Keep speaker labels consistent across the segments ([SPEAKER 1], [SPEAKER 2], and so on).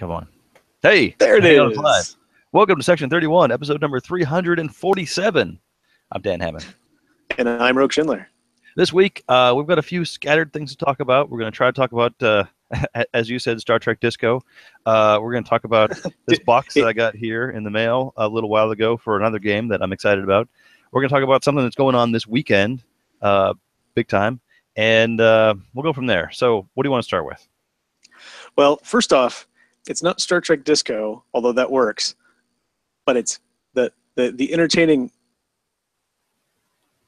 [SPEAKER 1] Come on. Hey,
[SPEAKER 2] there it
[SPEAKER 1] hang on, it's live.
[SPEAKER 2] is.
[SPEAKER 1] Welcome to Section 31, episode number 347. I'm Dan Hammond.
[SPEAKER 2] And I'm Roke Schindler.
[SPEAKER 1] This week, we've got a few scattered things to talk about. We're going to try to talk about, as you said, Star Trek Disco. We're going to talk about this box that I got here in the mail a little while ago for another game that I'm excited about. We're going to talk about something that's going on this weekend, big time, and we'll go from there. So what do you want to start with?
[SPEAKER 2] Well, first off, it's not Star Trek Disco, although that works, but it's the entertaining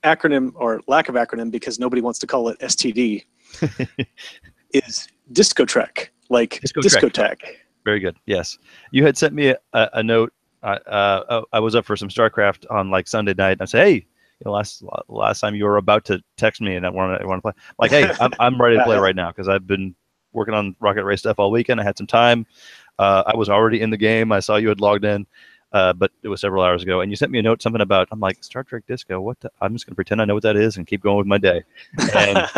[SPEAKER 2] acronym, or lack of acronym, because nobody wants to call it STD, is Disco Trek, like discotheque.
[SPEAKER 1] Very good. Yes, you had sent me a note. I was up for some StarCraft on like Sunday night. And I said, "Hey, last time you were about to text me and I want to play." Like, hey, I'm ready to play right now because I've been working on Rocket Race stuff all weekend. I had some time. I was already in the game. I saw you had logged in, but it was several hours ago. And you sent me a note, something about, I'm like, Star Trek Disco, what I'm just going to pretend I know what that is and keep going with my day. And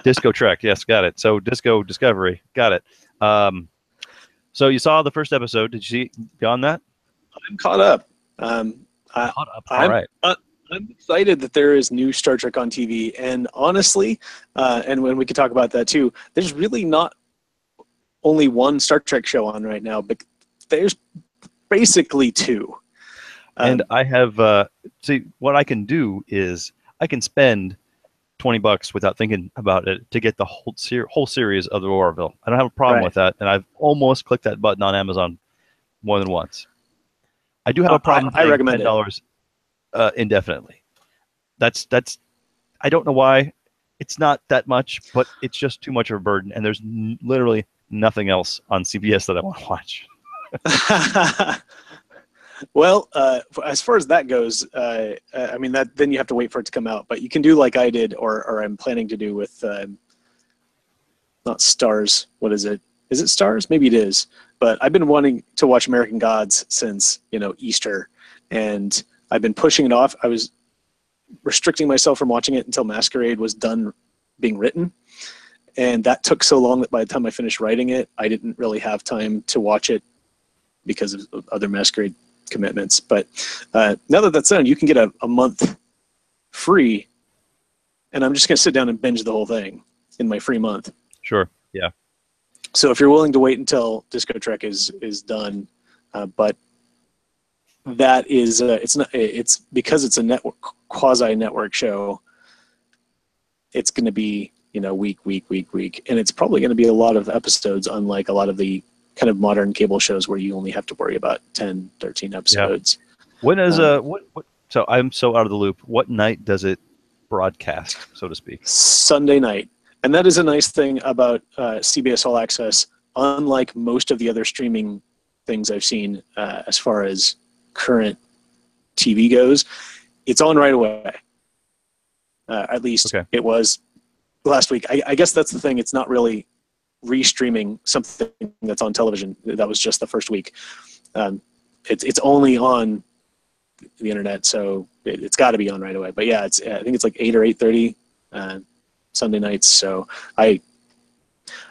[SPEAKER 1] Disco Trek, yes, got it. So Disco Discovery, got it. So you saw the first episode. Did you see beyond that?
[SPEAKER 2] I'm caught up.
[SPEAKER 1] All right.
[SPEAKER 2] I'm excited that there is new Star Trek on TV. And honestly, and when we could talk about that too, there's really not only one Star Trek show on right now, but there's basically two.
[SPEAKER 1] And I have, see, what I can do is I can spend $20 without thinking about it to get the whole series of the Orville. I don't have a problem with that, and I've almost clicked that button on Amazon more than once. I do have a problem paying $10 indefinitely. That's I don't know why. It's not that much, but it's just too much of a burden, and there's literally nothing else on CBS that I want to watch.
[SPEAKER 2] Well, as far as that goes, I mean, then you have to wait for it to come out. But you can do like I did, or I'm planning to do with not Stars. What is it? Is it Stars? Maybe it is. But I've been wanting to watch American Gods since Easter, and I've been pushing it off. I was restricting myself from watching it until Masquerade was done being written. And that took so long that by the time I finished writing it, I didn't really have time to watch it because of other Masquerade commitments. But now that that's done, you can get a month free, and I'm just going to sit down and binge the whole thing in my free month.
[SPEAKER 1] Sure, yeah.
[SPEAKER 2] So if you're willing to wait until Disco Trek is done, but that is it's because it's a network, quasi-network show, it's going to be week, and it's probably going to be a lot of episodes, unlike a lot of the kind of modern cable shows where you only have to worry about 10, 13 episodes.
[SPEAKER 1] Yeah. When is what? So I'm so out of the loop. What night does it broadcast, so to speak?
[SPEAKER 2] Sunday night, and that is a nice thing about CBS All Access. Unlike most of the other streaming things I've seen, as far as current TV goes, it's on right away. At least It was last week. I guess that's the thing. It's not really restreaming something that's on television. That was just the first week. It's only on the internet, so it's got to be on right away. But yeah, I think it's like 8 or 8:30 Sunday nights. So I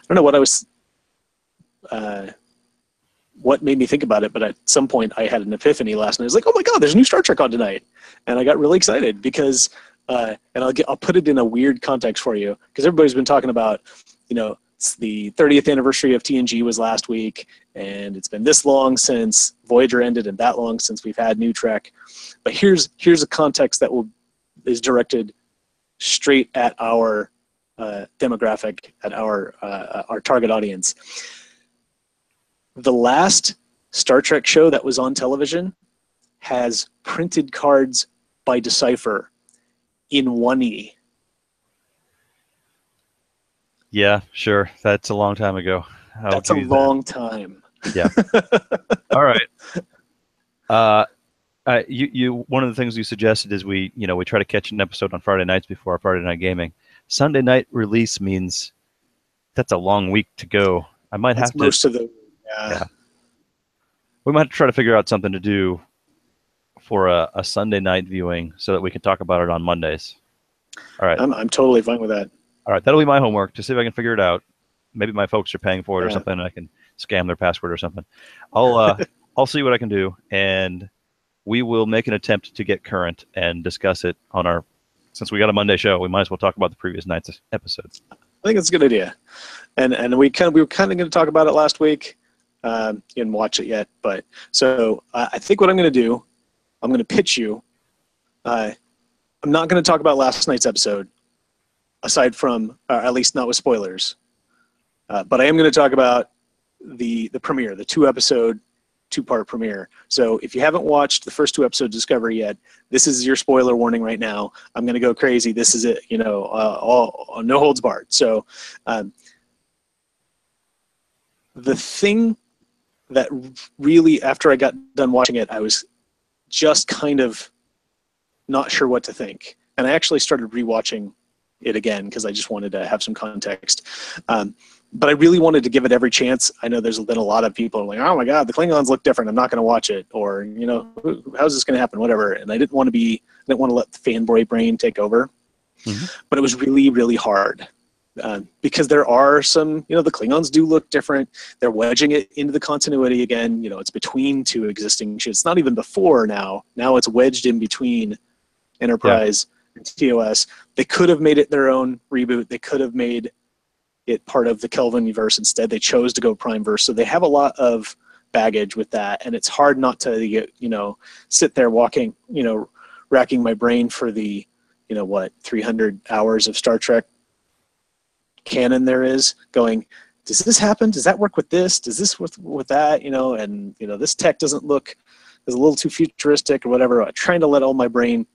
[SPEAKER 2] don't know what I was. What made me think about it, but at some point I had an epiphany last night. I was like, "Oh my God, there's a new Star Trek on tonight," and I got really excited because. And I'll put it in a weird context for you, because everybody's been talking about, it's the 30th anniversary of TNG was last week, and it's been this long since Voyager ended and that long since we've had new Trek. But here's a context that is directed straight at our demographic, at our target audience. The last Star Trek show that was on television has printed cards by Decipher in 1E.
[SPEAKER 1] Yeah, sure. That's a long time ago.
[SPEAKER 2] That's a long time.
[SPEAKER 1] Yeah. All right. You one of the things you suggested is we try to catch an episode on Friday nights before our Friday night gaming. Sunday night release means that's a long week to go. I might have to.
[SPEAKER 2] Most of the. Yeah.
[SPEAKER 1] We might try to figure out something to do for a Sunday night viewing so that we can talk about it on Mondays. All right.
[SPEAKER 2] I'm totally fine with that.
[SPEAKER 1] All right. That'll be my homework to see if I can figure it out. Maybe my folks are paying for it or something, and I can scam their password or something. I'll see what I can do, and we will make an attempt to get current and discuss it on our. Since we got a Monday show, we might as well talk about the previous night's episode.
[SPEAKER 2] I think it's a good idea, and we were kind of going to talk about it last week. You didn't watch it yet, but so I think what I'm going to do, I'm going to pitch you. I'm not going to talk about last night's episode, aside from, at least not with spoilers. But I am going to talk about the premiere, the 2-part premiere. So if you haven't watched the first 2 episodes of Discovery yet, this is your spoiler warning right now. I'm going to go crazy. This is it, all no holds barred. So the thing that really, after I got done watching it, I was just kind of not sure what to think. And I actually started rewatching it again because I just wanted to have some context. But I really wanted to give it every chance. I know there's been a lot of people like, oh my God, the Klingons look different. I'm not going to watch it. Or, how's this going to happen? Whatever. And I didn't want to let the fanboy brain take over. Mm-hmm. But it was really, really hard. Because there are some, the Klingons do look different. They're wedging it into the continuity again. It's between 2 existing ships. It's not even before now. Now it's wedged in between Enterprise and TOS. They could have made it their own reboot. They could have made it part of the Kelvin universe. Instead, they chose to go Prime verse. So they have a lot of baggage with that. And it's hard not to, sit there racking my brain for the, 300 hours of Star Trek canon there is, going, does this happen? Does that work with this? Does this with that? And this tech doesn't look, is a little too futuristic or whatever. I'm trying to let all my brain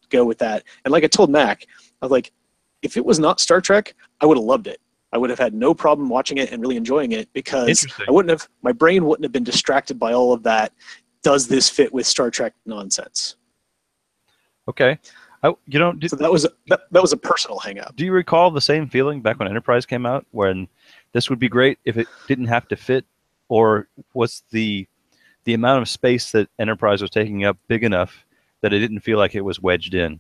[SPEAKER 2] go with that. And like I told Mac, I was like, if it was not Star Trek, I would have loved it. I would have had no problem watching it and really enjoying it because my brain wouldn't have been distracted by all of that. Does this fit with Star Trek nonsense?
[SPEAKER 1] Okay. So
[SPEAKER 2] that was a personal hang up.
[SPEAKER 1] Do you recall the same feeling back when Enterprise came out, when this would be great if it didn't have to fit, or was the amount of space that Enterprise was taking up big enough that it didn't feel like it was wedged in?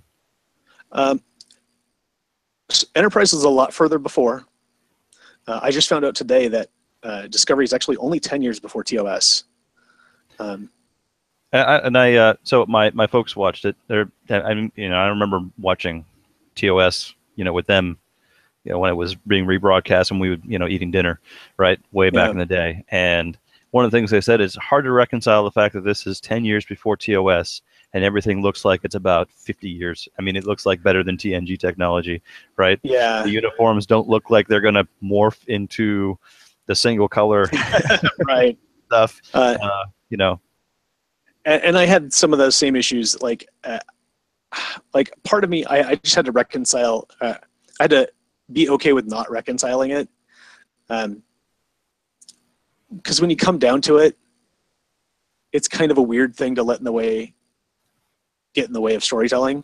[SPEAKER 2] Enterprise was a lot further before. I just found out today that Discovery is actually only 10 years before TOS.
[SPEAKER 1] So my folks watched it. I remember watching TOS, with them, when it was being rebroadcast and we would, eating dinner, right, way back in the day. And one of the things they said is hard to reconcile the fact that this is 10 years before TOS and everything looks like it's about 50 years. I mean, it looks like better than TNG technology, right? Yeah. The uniforms don't look like they're going to morph into the single color
[SPEAKER 2] right
[SPEAKER 1] stuff,
[SPEAKER 2] And I had some of those same issues. Like part of me, I just had to reconcile. I had to be okay with not reconciling it. Because when you come down to it, it's kind of a weird thing to get in the way of storytelling.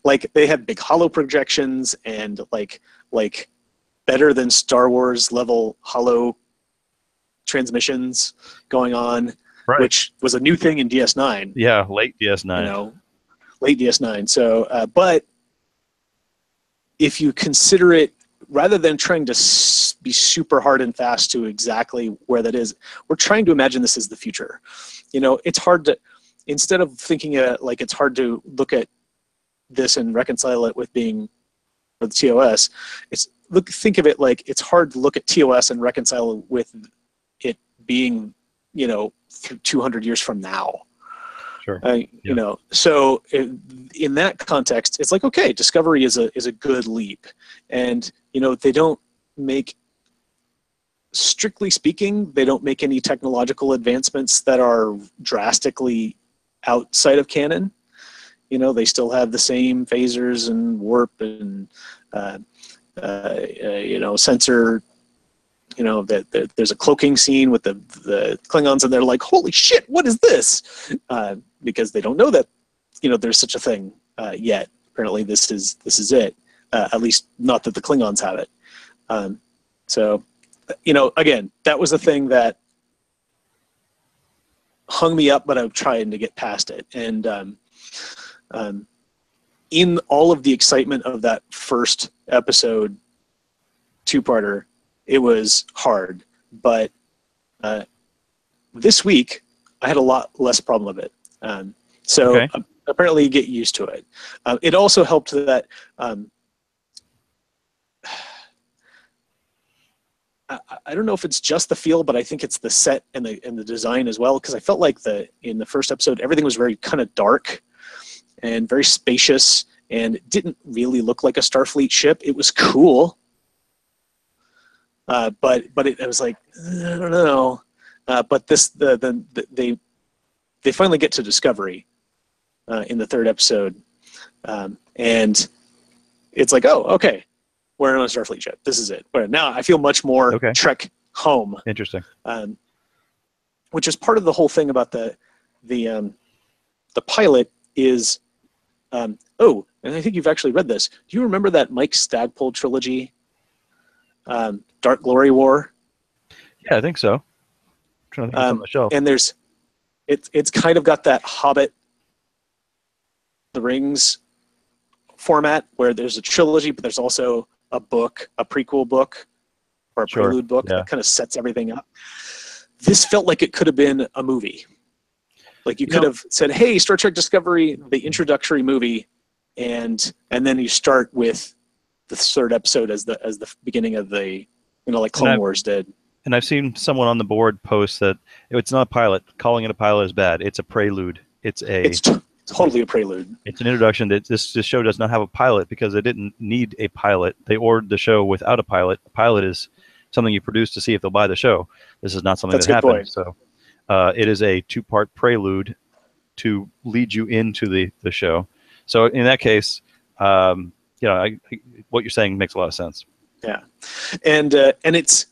[SPEAKER 2] Like they have big hollow projections and like better than Star Wars level hollow transmissions going on. Right. Which was a new thing in DS9.
[SPEAKER 1] Yeah, late DS9.
[SPEAKER 2] Late DS9. So, but if you consider it, rather than trying to be super hard and fast to exactly where that is, we're trying to imagine this as the future. It's hard to, instead of thinking like it's hard to look at this and reconcile it with being the TOS, think of it like it's hard to look at TOS and reconcile it with it being 200 years from now.
[SPEAKER 1] Sure.
[SPEAKER 2] So in that context, it's like, okay, Discovery is a good leap, and they don't make, strictly speaking, they don't make any technological advancements that are drastically outside of canon. They still have the same phasers and warp and sensor. That there's a cloaking scene with the Klingons, and they're like, "Holy shit, what is this?" Because they don't know that there's such a thing yet. Apparently, this is it. At least, not that the Klingons have it. So, again, that was a thing that hung me up, but I'm trying to get past it. And in all of the excitement of that first episode, 2-parter. It was hard, but This week, I had a lot less problem with it. So
[SPEAKER 1] Okay.
[SPEAKER 2] apparently you get used to it. It also helped that I don't know if it's just the feel, but I think it's the set and the design as well. Because I felt like in the first episode, everything was very kind of dark and very spacious, and it didn't really look like a Starfleet ship. It was cool, but I was like, I don't know. But they finally get to Discovery in the third episode, and it's like, oh, okay, we're on a Starfleet ship. This is it. But now I feel much more
[SPEAKER 1] Okay.
[SPEAKER 2] Trek home.
[SPEAKER 1] Interesting.
[SPEAKER 2] Which is part of the whole thing about the pilot is, and I think you've actually read this. Do you remember that Mike Stagpole trilogy, Dark Glory War?
[SPEAKER 1] Yeah, I think so. I'm trying to think it's on the shelf.
[SPEAKER 2] And it's kind of got that Hobbit, The Rings format where there's a trilogy, but there's also a book, a prequel book, or a prelude book that kind of sets everything up. This felt like it could have been a movie. Like you could have said, "Hey, Star Trek Discovery, the introductory movie," and then you start with the third episode as the beginning of the, like Clone Wars did.
[SPEAKER 1] And I've seen someone on the board post that it's not a pilot. Calling it a pilot is bad. It's a prelude. It's
[SPEAKER 2] totally a prelude.
[SPEAKER 1] It's an introduction. This show does not have a pilot because it didn't need a pilot. They ordered the show without a pilot. A pilot is something you produce to see if they'll buy the show. This is not something that happened. Point. So it is a 2-part prelude to lead you into the show. So in that case, what you're saying makes a lot of sense.
[SPEAKER 2] Yeah, and it's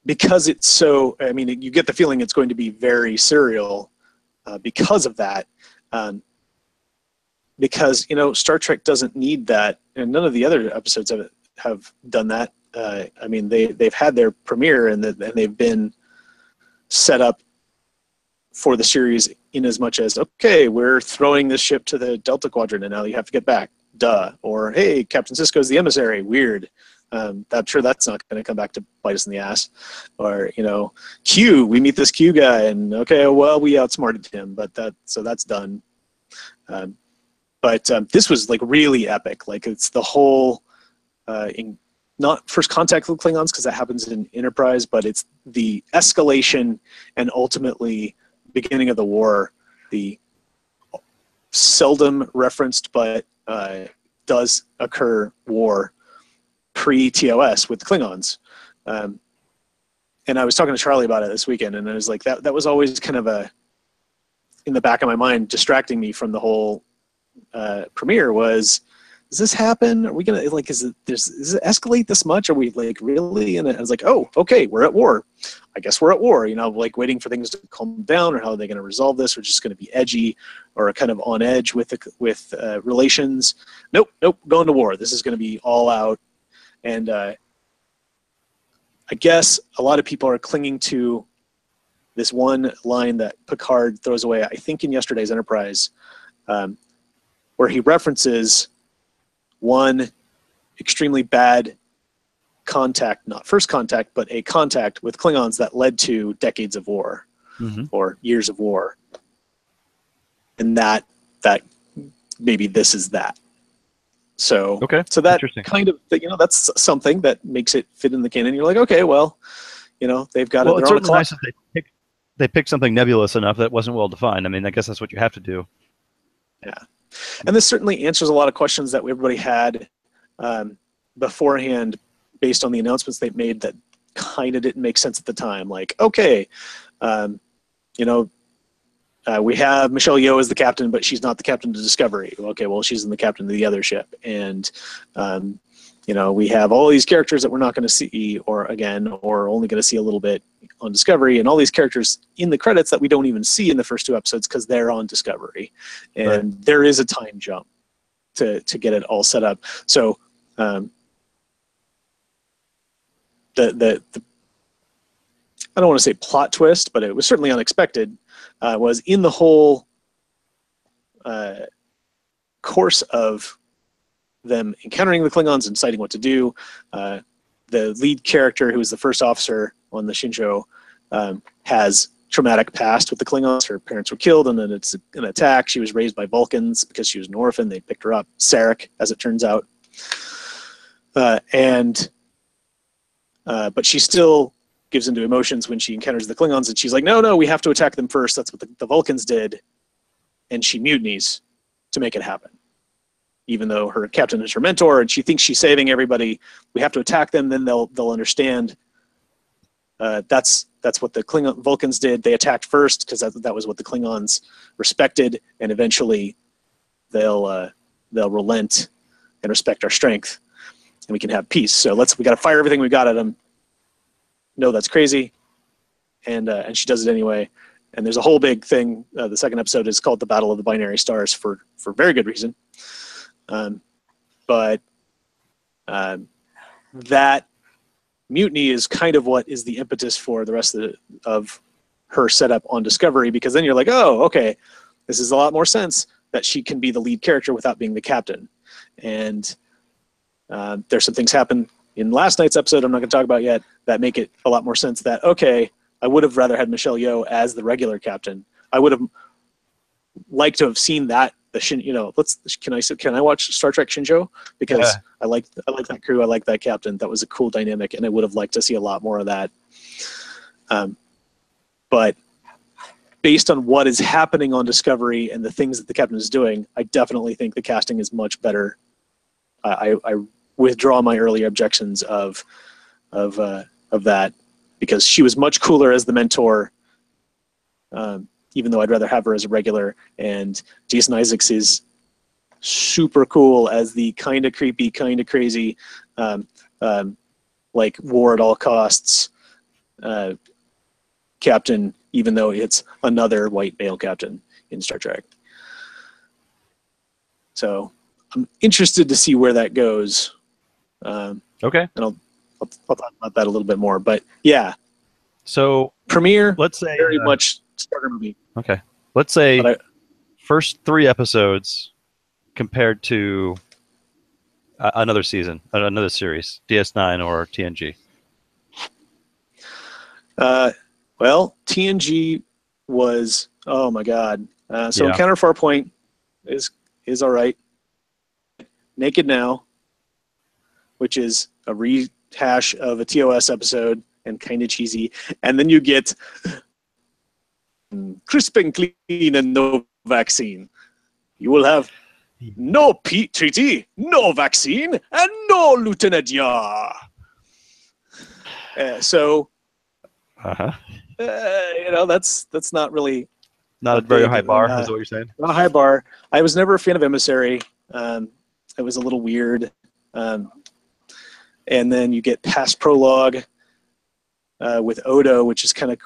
[SPEAKER 2] because it's so. I mean, you get the feeling it's going to be very serial because of that. Because Star Trek doesn't need that, and none of the other episodes have done that. I mean, they've had their premiere and they've been set up for the series in as much as, okay, we're throwing this ship to the Delta Quadrant and now you have to get back. Duh. Or, hey, Captain Sisko's the emissary. Weird. I'm sure that's not going to come back to bite us in the ass. Or, Q, we meet this Q guy and, okay, well, we outsmarted him, but that's done. But this was like really epic. Like it's the whole, not first contact with Klingons because that happens in Enterprise, but it's the escalation and ultimately beginning of the war, the seldom referenced but does occur war pre-TOS with the Klingons. And I was talking to Charlie about it this weekend, and I was like, that was always kind of in the back of my mind, distracting me from the whole premiere was, does this happen? Are we gonna does it escalate this much? Are we like really? And I was like, oh, okay, we're at war. I guess we're at war. Like waiting for things to calm down, or how are they going to resolve this? Or just going to be edgy, or kind of on edge with relations? Nope, going to war. This is going to be all out. And I guess a lot of people are clinging to this one line that Picard throws away, I think in yesterday's Enterprise, where he references one extremely bad contact, not first contact, but a contact with Klingons that led to decades of war, or years of war. And that maybe this is that. So, so that kind of, that's something that makes it fit in the canon. You're like, okay, well, they've got it.
[SPEAKER 1] It's certainly nice that they picked something nebulous enough that wasn't well defined. I mean, I guess that's what you have to do.
[SPEAKER 2] Yeah. And this certainly answers a lot of questions that everybody had beforehand based on the announcements they've made that kind of didn't make sense at the time. Like, okay, we have Michelle Yeoh as the captain, but she's not the captain of Discovery. Okay, well, she's in the captain of the other ship. And, we have all these characters that we're not going to see, or only going to see a little bit on Discovery, and all these characters in the credits that we don't even see in the first 2 episodes because they're on Discovery. And there is a time jump to get it all set up. So the I don't want to say plot twist, but it was certainly unexpected, was in the whole course of them encountering the Klingons and deciding what to do. The lead character, who was the first officer on the Shinjo, has traumatic past with the Klingons. Her parents were killed, and then it's an attack. She was raised by Vulcans because she was an orphan. They picked her up, Sarek, as it turns out. But she still gives into emotions when she encounters the Klingons, and she's like, no, we have to attack them first. That's what the Vulcans did. And she mutinies to make it happen. Even though her captain is her mentor, and she thinks she's saving everybody, we have to attack them, then they'll understand. That's what the Vulcans did. They attacked first because that was what the Klingons respected, and eventually they'll relent and respect our strength, and we can have peace. So we got to fire everything we got at them. No, that's crazy, and she does it anyway. And there's a whole big thing. The second episode is called "The Battle of the Binary Stars" for very good reason. But that mutiny is kind of what is the impetus for the rest of her setup on Discovery, because then you're like, oh, okay, this is a lot more sense that she can be the lead character without being the captain. And there's some things happen in last night's episode I'm not going to talk about yet that make it a lot more sense that, okay, I would have rather had Michelle Yeoh as the regular captain. I would have liked to have seen that. Can I watch Star Trek Shinjo? Because I like that crew. I like that captain. That was a cool dynamic, and I would have liked to see a lot more of that. But based on what is happening on Discovery and the things that the captain is doing, I definitely think the casting is much better. I withdraw my earlier objections of that, because she was much cooler as the mentor. Even though I'd rather have her as a regular, and Jason Isaacs is super cool as the kind of creepy, kind of crazy, like war at all costs captain, even though it's another white male captain in Star Trek. So I'm interested to see where that goes.
[SPEAKER 1] Okay.
[SPEAKER 2] And I'll talk about that a little bit more, but yeah.
[SPEAKER 1] So
[SPEAKER 2] premiere,
[SPEAKER 1] let's say
[SPEAKER 2] very much starter movie.
[SPEAKER 1] Okay. Let's say first 3 episodes compared to another season, another series, DS9 or TNG.
[SPEAKER 2] Well, TNG was, oh my God. Encounter Farpoint is all right. Naked Now, which is a rehash of a TOS episode and kind of cheesy. And then you get crisp and clean and no vaccine. You will have no peace treaty, no vaccine, and no Lieutenant Yar. That's not really
[SPEAKER 1] not a very high bar. Is what you're saying?
[SPEAKER 2] Not a high bar. I was never a fan of Emissary. It was a little weird. And then you get past prologue with Odo, which is kind of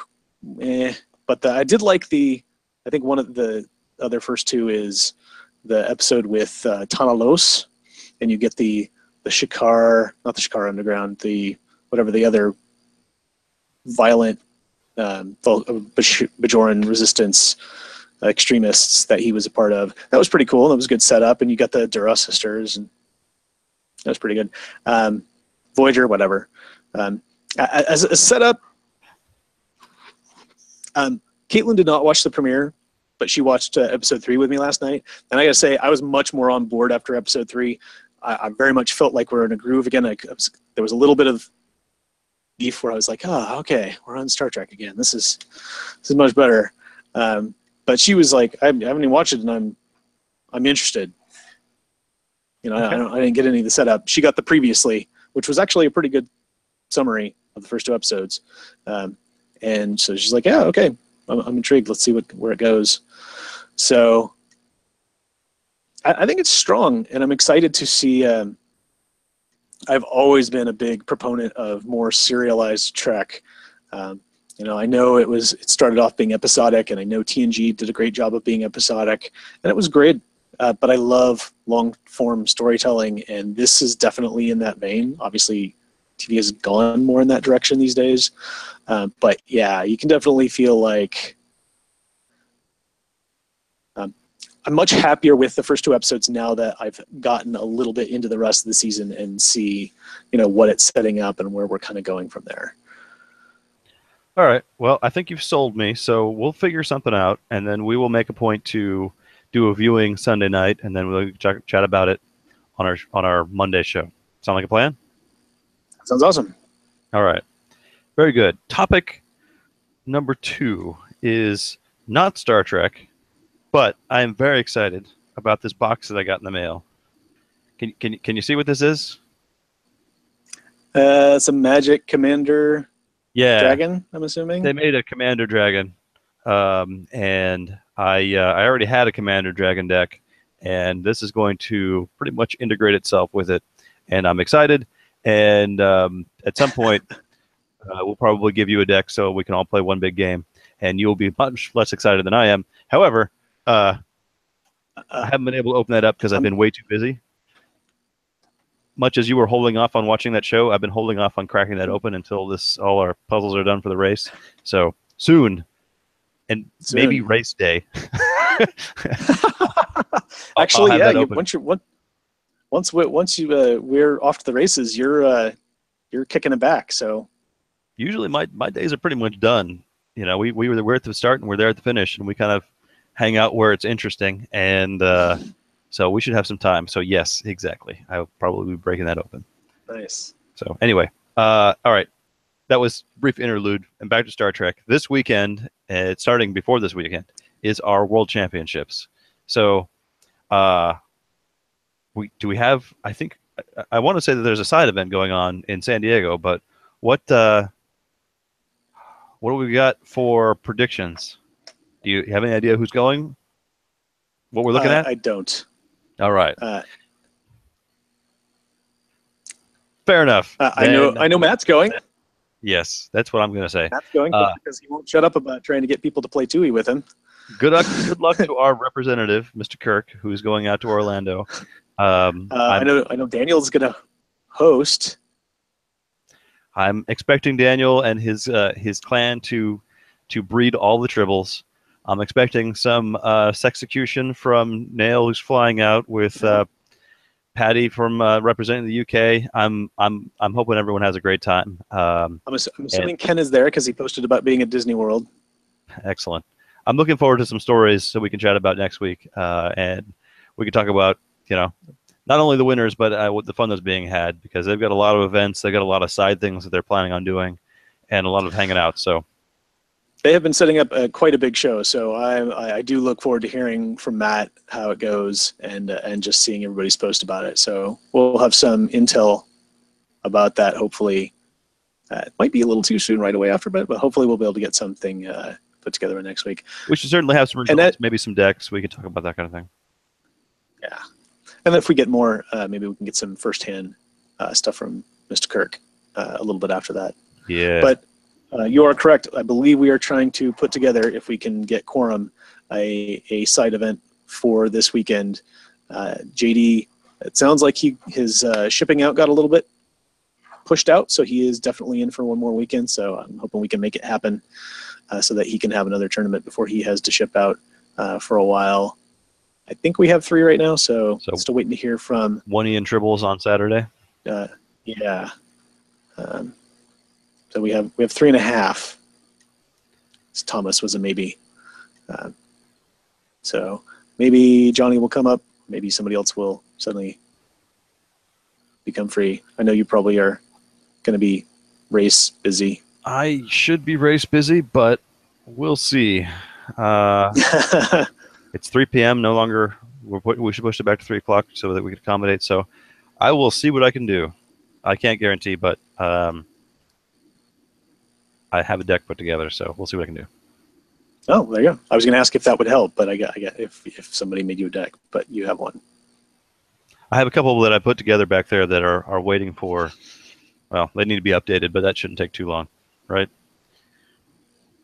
[SPEAKER 2] But I did like I think one of the other first 2 is the episode with Tanalos, and you get the Shikar, not the Shikar Underground, the other violent Bajoran resistance extremists that he was a part of. That was pretty cool. That was a good setup, and you got the Dura sisters, and that was pretty good. Voyager, whatever. As a setup, Caitlin did not watch the premiere, but she watched episode 3 with me last night. And I gotta say, I was much more on board after episode 3. I very much felt like we're in a groove again. There was a little bit of beef where I was like, oh, okay, we're on Star Trek again. This is much better. But she was like, I haven't even watched it, and I'm interested. Okay. I didn't get any of the setup. She got the previously, which was actually a pretty good summary of the first 2 episodes. And so she's like, yeah, okay, I'm intrigued. Let's see where it goes. So I think it's strong, and I'm excited to see. I've always been a big proponent of more serialized Trek. I know it started off being episodic, and I know TNG did a great job of being episodic, and it was great. But I love long-form storytelling, and this is definitely in that vein. Obviously, TV has gone more in that direction these days. But yeah, you can definitely feel like I'm much happier with the first 2 episodes now that I've gotten a little bit into the rest of the season and see, what it's setting up and where we're kind of going from there.
[SPEAKER 1] All right. Well, I think you've sold me, so we'll figure something out, and then we will make a point to do a viewing Sunday night, and then we'll chat about it on our Monday show. Sound like a plan?
[SPEAKER 2] Sounds awesome.
[SPEAKER 1] All right. Very good. Topic number 2 is not Star Trek, but I am very excited about this box that I got in the mail. Can you see what this is?
[SPEAKER 2] It's a Magic Commander
[SPEAKER 1] Yeah,
[SPEAKER 2] Dragon, I'm assuming.
[SPEAKER 1] they made a Commander Dragon, and I already had a Commander Dragon deck, and this is going to pretty much integrate itself with it, and I'm excited. And at some point, we'll probably give you a deck so we can all play one big game, and you'll be much less excited than I am. However, I haven't been able to open that up because I've been way too busy. Much as you were holding off on watching that show, I've been holding off on cracking that open until all our puzzles are done for the race. So soon, and maybe race day.
[SPEAKER 2] Actually, yeah. Once we're off to the races, you're kicking it back. So
[SPEAKER 1] usually my days are pretty much done. You know, we're at the start and we're there at the finish, and we kind of hang out where it's interesting, and so we should have some time. So yes, exactly. I'll probably be breaking that open.
[SPEAKER 2] Nice.
[SPEAKER 1] So anyway, all right. That was a brief interlude, and back to Star Trek. This weekend, starting before this weekend, is our World Championships. So, we have? I think I want to say that there's a side event going on in San Diego, but what do we got for predictions? Do you have any idea who's going? What we're looking at?
[SPEAKER 2] I don't.
[SPEAKER 1] All right. Fair enough.
[SPEAKER 2] I know Matt's going.
[SPEAKER 1] Yes, that's what I'm going to say.
[SPEAKER 2] Matt's going because he won't shut up about trying to get people to play Tui with him.
[SPEAKER 1] Good luck to our representative, Mr. Kirk, who's going out to Orlando.
[SPEAKER 2] I know Daniel's going to host.
[SPEAKER 1] I'm expecting Daniel and his clan to breed all the tribbles. I'm expecting some sexecution from Nail, who's flying out with Patty from representing the UK. I'm hoping everyone has a great time.
[SPEAKER 2] I'm assuming Ken is there because he posted about being at Disney World.
[SPEAKER 1] Excellent. I'm looking forward to some stories so we can chat about next week, and we can talk about not only the winners but what the fun that's being had, because they've got a lot of events, they've got a lot of side things that they're planning on doing, and a lot of hanging out. So.
[SPEAKER 2] They have been setting up quite a big show, so I do look forward to hearing from Matt how it goes and just seeing everybody's post about it. So we'll have some intel about that. Hopefully, it might be a little too soon right away after, but hopefully we'll be able to get something put together next week.
[SPEAKER 1] We should certainly have some results, maybe some decks. We can talk about that kind of thing.
[SPEAKER 2] Yeah, and if we get more, maybe we can get some firsthand stuff from Mr. Kirk a little bit after that.
[SPEAKER 1] Yeah,
[SPEAKER 2] but. You are correct. I believe we are trying to put together, if we can get quorum, a side event for this weekend. JD, it sounds like his shipping out got a little bit pushed out, so he is definitely in for one more weekend. So I'm hoping we can make it happen so that he can have another tournament before he has to ship out for a while. I think we have 3 right now, so still waiting to hear from
[SPEAKER 1] one Ian Tribbles on Saturday.
[SPEAKER 2] Yeah. So we have 3.5. Thomas was a maybe. So maybe Johnny will come up. Maybe somebody else will suddenly become free. I know you probably are going to be race busy.
[SPEAKER 1] I should be race busy, but we'll see. It's 3 p.m. No longer. We should push it back to 3 o'clock so that we can accommodate. So I will see what I can do. I can't guarantee, but I have a deck put together, so we'll see what I can do.
[SPEAKER 2] Oh, there you go. I was going to ask if that would help, but I got if somebody made you a deck, but you have one.
[SPEAKER 1] I have a couple that I put together back there that are waiting for. Well, they need to be updated, but that shouldn't take too long, right?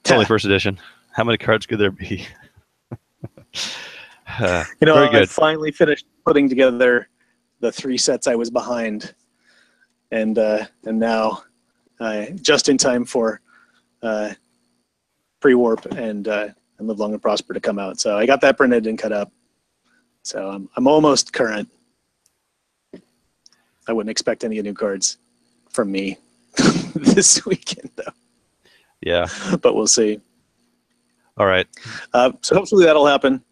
[SPEAKER 1] It's only first edition. How many cards could there be? Very good.
[SPEAKER 2] I finally finished putting together the 3 sets I was behind, and now just in time for pre-warp and Live Long and Prosper to come out. So I got that printed and cut up. So I'm almost current. I wouldn't expect any new cards from me this weekend, though.
[SPEAKER 1] Yeah.
[SPEAKER 2] But we'll see.
[SPEAKER 1] All right.
[SPEAKER 2] So hopefully that'll happen.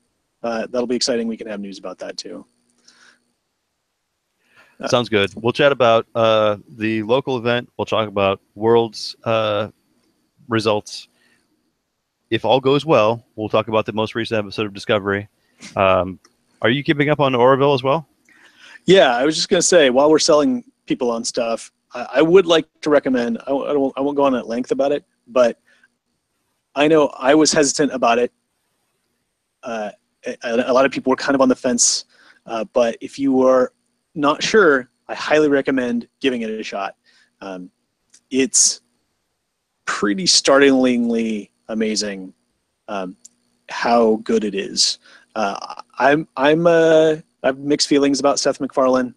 [SPEAKER 2] That'll be exciting. We can have news about that too.
[SPEAKER 1] Sounds good. We'll chat about the local event. We'll talk about Worlds results. If all goes well, we'll talk about the most recent episode of Discovery. Are you keeping up on Orville as well?
[SPEAKER 2] Yeah, I was just going to say, while we're selling people on stuff, I would like to recommend, I won't go on at length about it, but I know I was hesitant about it. A lot of people were kind of on the fence, but if you are not sure, I highly recommend giving it a shot. It's pretty startlingly amazing how good it is. I have mixed feelings about Seth MacFarlane.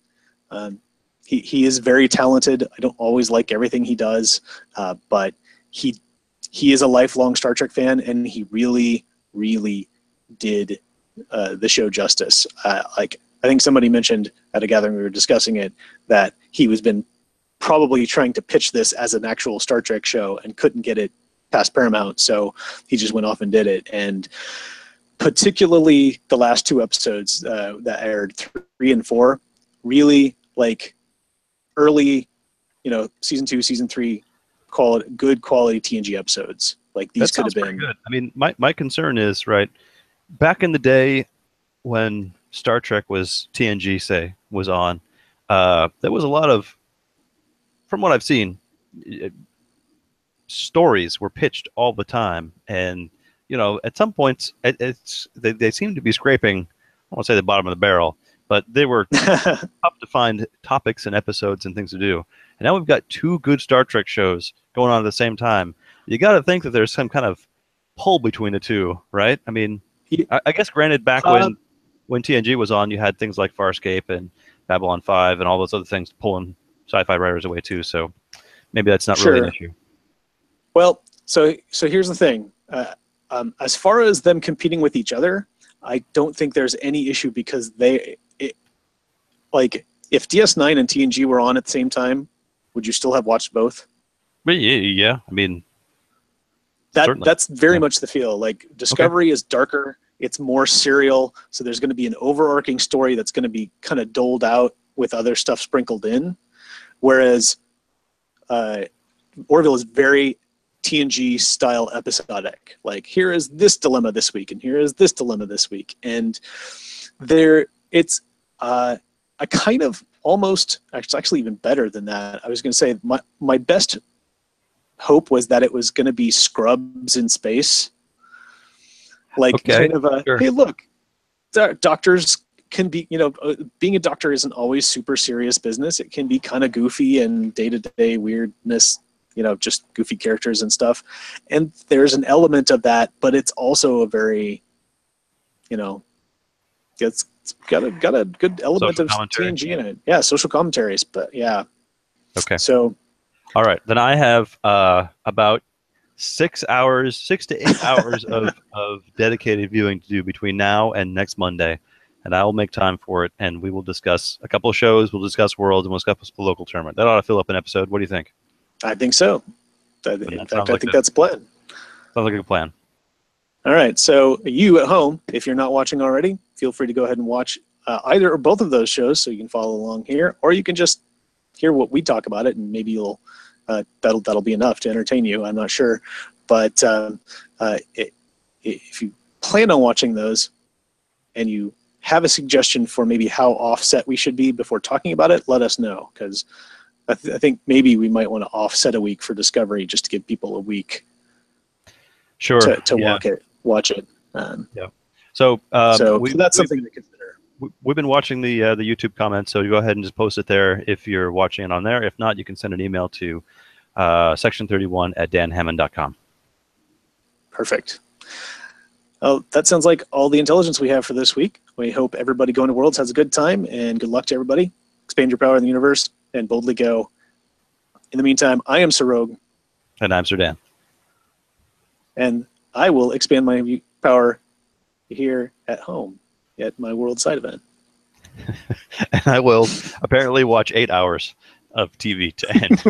[SPEAKER 2] He is very talented. I don't always like everything he does, but he is a lifelong Star Trek fan, and he really, really did the show justice. Like I think somebody mentioned at a gathering we were discussing it that he was been probably trying to pitch this as an actual Star Trek show and couldn't get it past Paramount, so he just went off and did it. And particularly the last two episodes that aired, 3 and 4, really like early, season 2, season 3, call it good quality TNG episodes. Like these could have been
[SPEAKER 1] good. I mean, my concern is, right, back in the day when Star Trek was TNG, was on, there was a lot of, from what I've seen, stories were pitched all the time, and at some points they seem to be scraping, I won't say the bottom of the barrel, but they were tough to find topics and episodes and things to do. And now we've got 2 good Star Trek shows going on at the same time. You got to think that there's some kind of pull between the two, right? I mean, I guess granted, back when TNG was on, you had things like Farscape and Babylon 5 and all those other things pulling sci-fi writers away too. So maybe that's not really an issue.
[SPEAKER 2] Well, so here's the thing. As far as them competing with each other, I don't think there's any issue because like if DS9 and TNG were on at the same time, would you still have watched both?
[SPEAKER 1] Yeah. I mean,
[SPEAKER 2] that's very much the feel. Like Discovery is darker, it's more serial, so there's going to be an overarching story that's going to be kind of doled out with other stuff sprinkled in, whereas Orville is very TNG style episodic. Like here is this dilemma this week, and here is this dilemma this week, and it's a kind of almost, it's actually even better than that. I was going to say my best hope was that it was going to be Scrubs in space, like kind of a hey look, doctors can be, being a doctor isn't always super serious business. It can be kind of goofy and day-to-day weirdness, just goofy characters and stuff. And there's an element of that, but it's also a very, it's got a good element of TNG in it. Yeah, social commentaries, but yeah.
[SPEAKER 1] Okay.
[SPEAKER 2] So.
[SPEAKER 1] All right, then I have about 6 to 8 hours of dedicated viewing to do between now and next Monday, and I will make time for it, and we will discuss a couple of shows, we'll discuss Worlds, and we'll discuss the local tournament. That ought to fill up an episode. What do you think?
[SPEAKER 2] I think so. In fact, I think that's a plan.
[SPEAKER 1] Sounds like a good plan.
[SPEAKER 2] All right, so you at home, if you're not watching already, feel free to go ahead and watch either or both of those shows so you can follow along here, or you can just hear what we talk about it, and maybe you'll that'll be enough to entertain you. I'm not sure, but if you plan on watching those and you have a suggestion for maybe how offset we should be before talking about it, let us know, because I think maybe we might want to offset a week for Discovery just to give people a week to watch it.
[SPEAKER 1] Yeah. So
[SPEAKER 2] that's something to consider.
[SPEAKER 1] We've been watching the YouTube comments, so you go ahead and just post it there if you're watching it on there. If not, you can send an email to section31@danhammond.com.
[SPEAKER 2] Perfect. Oh, that sounds like all the intelligence we have for this week. We hope everybody going to Worlds has a good time, and good luck to everybody. Expand your power in the universe and boldly go. In the meantime, I am Sir Rogue.
[SPEAKER 1] And I'm Sir Dan.
[SPEAKER 2] And I will expand my power here at home at my World Side event.
[SPEAKER 1] And I will apparently watch 8 hours of TV to end.